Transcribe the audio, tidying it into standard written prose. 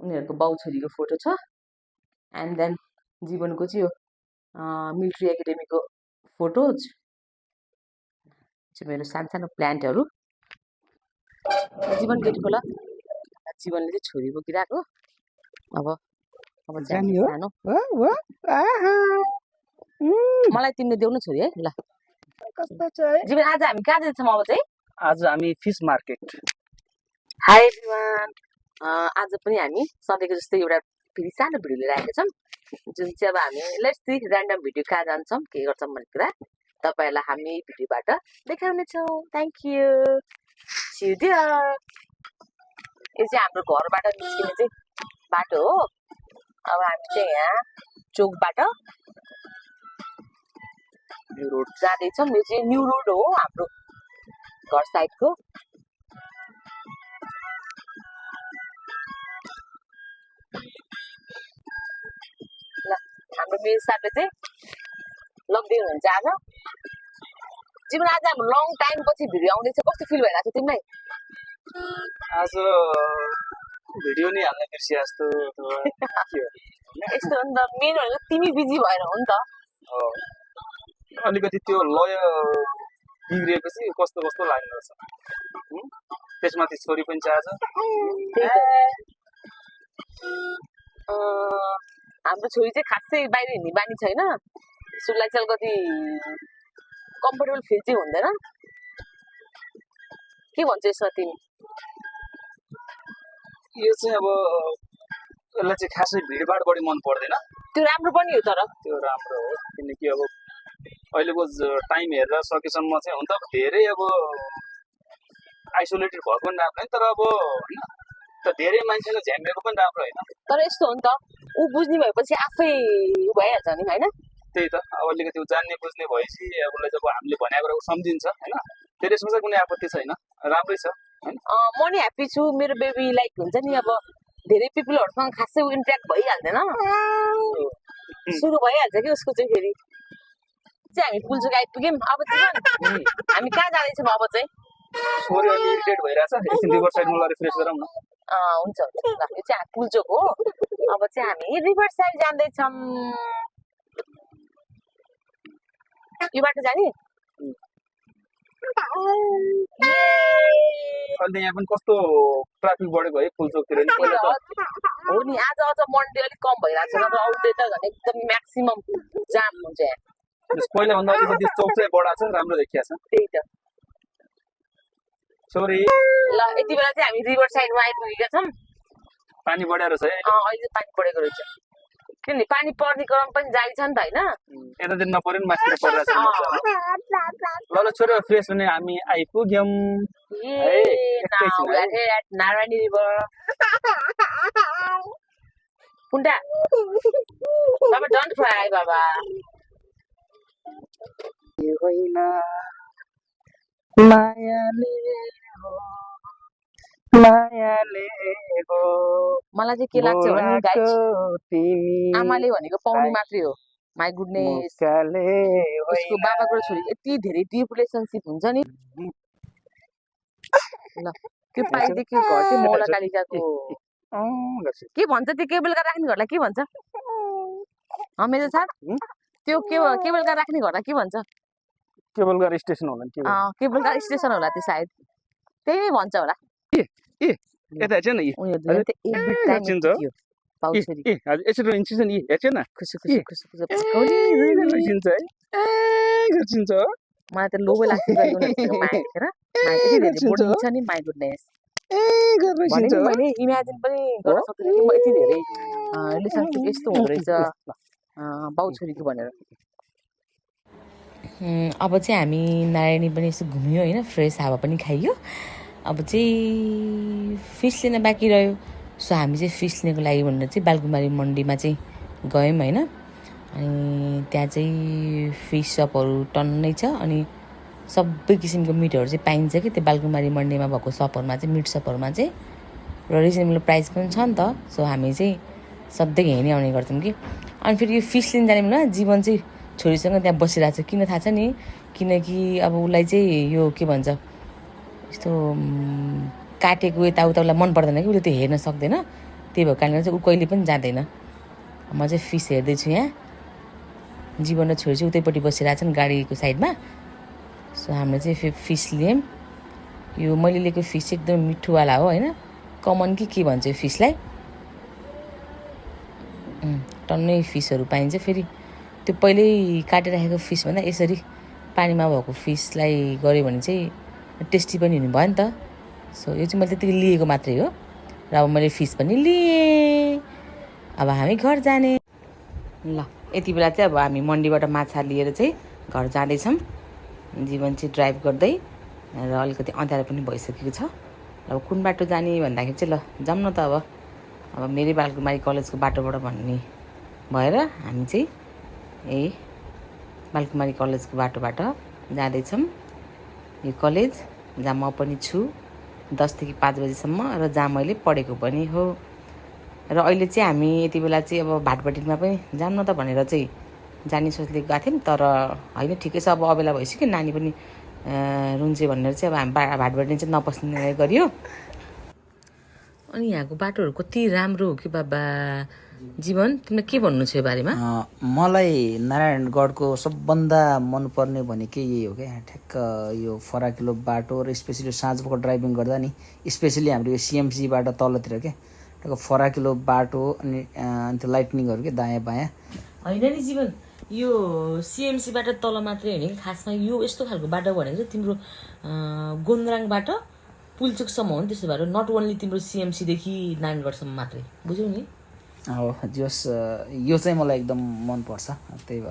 उनीहरूको बाउ छोरीको फोटो छ एन्ड देन जीवनको चाहिँ यो मिलिट्री एकाडेमीको फोटोज चाहिँ मेरो सानो प्लान्टहरू जीवन गेट खोला जीवनले चाहिँ छोरी बोकिरहेको अब चाहिँ सानो मलाई तिमीले देऊ न छोरी है ल कस्तो छ जीवन आज हामी कहाँ जान्छौँ अब चाहिँ आज हामी फिस मार्केट हाई एभ्रिवान आज पनि हामी सधैँको जस्तै एउटा फेरि सानो भिडियो लिएर आएका छौँ जुन चाहिँ अब हामी लेट्स सी ऱ्यान्डम भिडियो कहाँ जान्छौँ के गर्छौँ भन्ने कुरा तपाईँहरूलाई हामी भिडियोबाट देखाउनेछौँ thank you see you there यो चाहिँ हाम्रो घरबाट निस्किने चाहिँ बाटो हो अब हामी चाहिँ यहाँ चोकबाट न्यू रोड जाँदैछौँ यो चाहिँ न्यू रोड हो हाम्रो घर साइडको ल हाम्रो मेरो साथले चाहिँ लग्दै हुनुहुन्छ आज जीवन आज हाम्रो लङ टाइम पछि भिडियो आउँदैछ कस्तो फिल भइरहेको छ तिमीलाई आज भिडियो नै हाल्न बिर्सिए जस्तो यस्तो हो नि त मेन भनेको तिमी बिजी भएर हो नि त अलिकति त्यो लय बिग्रिएपछि कस्तो कस्तो लाग्दो रहेछ त्यसमाथि छोरी पनि छ आज हाम्रो छोरी चाहिँ खासै बाहिर हिँड्ने बानी छैन सुलाई चाहिँ अलिकति कम्फर्टेबल फिल चाहिँ हुँदैन के भन्छ यसमा तिमी यो चाहिँ अब यसलाई चाहिँ खासै भिडभाड बढी मन पर्दैन त्यो राम्रो पनि हो तर त्यो राम्रो हो किनकि अब अहिलेको टाइम हेरेर सकेसम्म चाहिँ हुन त धेरै अब आइसोलेटेड भएको पनि राम्रो होइन तर अब होइन त धेरै मान्छेले झ्याम्मेको पनि राम्रो होइन तर यस्तो हो नि त ऊ बुझ्ने भएपछि आफै भइहाल्छ नि होइन त्यही त अब अलिकति ऊ जान्ने बुझ्ने भएपछि अब उसलाई जब हामीले भनेको कुरा सम्झिन्छ होइन त्यसले सोच्दा कुनै आपत्ति छैन राम्रै छ होइन म नि ह्याप्पी छु मेरो बेबी लाइक हुन्छ नि अब धेरै पिपलहरूसँग खासै इन्ट्रेक्ट भइहाल्दैन सुरु भइहाल्छ कि उसको चाहिँ फेरि चाहिँ हामी पुलचोक आइपुग्यौँ अब चाहिँ हामी कहाँ जाँदैछौँ अब चाहिँ छोरी अलि इरिटेट भइरहेछ एकछिन रिभर साइडमा लगेर फ्रेस गरौँ न हुन्छ हुन्छ ल यो चाहिँ पुलचोक हो अब चाहिँ हामी रिभर साइड जाँदैछौँ यो बाटो जाने अहिले यहाँ पनि कस्तो ट्राफिक बढेको है पुलचोकतिर हो नि आज अझ मन्डे अलिक कम भइरहेको छ नत्र अरू त झन् एकदम म्याक्सिमम जाम हुन्छ यहाँ पहिलाभन्दा अलिकति चौक चाहिँ बढाएको छ राम्रो देखिएको छ त्यही त छोरी ल यति बेला चाहिँ हामी रिभर साइडमा आइपुगेका छौँ पानी बढेर छ है अहिले पानी बढेको रहेछ किनभने पानी पर्ने क्रम पनि जारी छ नि त होइन यतातिर नपऱ्यो नि माथितिर परिरहेको छ ल ल छोरी फ्रेस हुने हामी आइपुग्यौँ नारायणी रिभर कुन्टा बाबा डोन्ट क्राई बाबा होइन मायाले हो मलाई चाहिँ के लाग्छ भने गाइस आमाले भनेको पाउने मात्रै हो माई गुडनेस उसको बाबाको छोरी यति धेरै डिप रिलेसनसिप हुन्छ नि ल त्यो पाइदेखि घर चाहिँ मौला कालिकाको के भन्छ त्यो केबलका राख्ने घरलाई के भन्छ मेरो साथ त्यो केबलका राख्ने घरलाई के भन्छ केबलकार स्टेसन होला केबलकार स्टेसन होला त्यो सायद त्यही भन्छ होला यता हेर्छ न मलाई त लोभै लाग्थ्यो नि माई गुडनेस मैले इमेजिन पनि गर्न सक्दिनँ कि म यति धेरै रिलेसनसिप यस्तो हुँदो रहेछ बाउ छोरीको भनेर अब चाहिँ हामी नारायणी पनि यसो घुम्यो होइन फ्रेस हावा पनि खाइयो अब चाहिँ फिस लिन बाँकी रह्यो सो हामी चाहिँ फिस लिनको लागि भनेर चाहिँ बालकुमारी मन्डीमा चाहिँ गयौँ होइन अनि त्यहाँ चाहिँ फिस सपहरू टन्नै छ अनि सबै किसिमको मिटहरू चाहिँ पाइन्छ कि त्यो बालकुमारी मन्डीमा भएको सपहरूमा चाहिँ मिट सपहरूमा चाहिँ र रिजनेबल प्राइस पनि छ नि त सो हामी चाहिँ सधैँ यहीँ नै आउने गर्छौँ कि अनि फेरि यो फिस लिन जाने बेला जीवन चाहिँ छोरीसँग त्यहाँ बसिरहेको छ किन थाहा छ नि किनकि अब उसलाई चाहिँ यो के भन्छ यस्तो काटेको यताउता उसलाई मन पर्दैन कि उसले त्यो हेर्न सक्दैन त्यही भएको कारणले चाहिँ ऊ कहिले पनि जाँदैन। म चाहिँ फिस हेर्दैछु यहाँ। जीवन र छोरी चाहिँ उतैपट्टि बसिरहेको छन् गाडीको साइडमा। सो हामीले चाहिँ फिस लियौँ। यो मैले लिएको फिस एकदम मिठोवाला हो होइन, कमन कि के भन्छ यो फिसलाई, टन्नै फिसहरू पाइन्छ। फेरि त्यो पहिल्यै काटेर राखेको फिसभन्दा यसरी पानीमा भएको फिसलाई गऱ्यो भने चाहिँ टेस्टी पनि हुने भयो नि त। सो यो चाहिँ मैले त्यतिकै लिएको मात्रै हो र अब मैले फिस पनि लिएँ। अब हामी घर जाने। ल यति बेला चाहिँ अब हामी मन्डीबाट माछा लिएर चाहिँ घर जाँदैछौँ। जीवन चाहिँ ड्राइभ गर्दै र अलिकति अँध्यारो पनि भइसकेको छ। अब कुन बाटो जाने भन्दाखेरि चाहिँ ल जाऊँ न त। अब मेरै बालकुमारी कलेजको बाटोबाट भन्ने भएर हामी चाहिँ बालकुमारी कलेजको बाटोबाट जाँदैछौँ। यो कलेज जहाँ म पनि छु 10 देखि 5 बजीसम्म र जहाँ मैले पढेको पनि हो। र अहिले चाहिँ हामी यति बेला चाहिँ अब भाटबटिनमा पनि जाऊँ न त भनेर चाहिँ जाने सोचले गएको थियौँ। तर होइन ठिकै छ, अब अबेला भइसक्यो, नानी पनि रुन्चे भनेर चाहिँ अब हामी भाटबटिन चाहिँ नपस्ने गरियो। अनि यहाँको बाटोहरू कति राम्रो हो कि बाबा। जीवन तिमीलाई के भन्नु छ यो बारेमा? मलाई नारायणगढको सबभन्दा मनपर्ने भनेकै यही हो क्या, ठ्याक्क यो फराकिलो बाटो र स्पेसली साँझको ड्राइभिङ गर्दा नि, स्पेसली हाम्रो यो सिएमसीबाट तलतिर क्या ठ्याक्क फराकिलो बाटो अनि त्यो लाइटनिङहरू के दायाँ बायाँ। होइन नि जीवन, यो सिएमसीबाट तल मात्रै होइन कि, खासमा यो यस्तो खालको बाटो भनेको चाहिँ तिम्रो गोन्द्राङबाट पुल्चोकसम्म हो नि। त्यस्तो भएर नट ओन्ली तिम्रो सिएमसीदेखि नारायणगढसम्म मात्रै, बुझ्यौ नि? हो जस यो चाहिँ मलाई एकदम मनपर्छ, त्यही भएर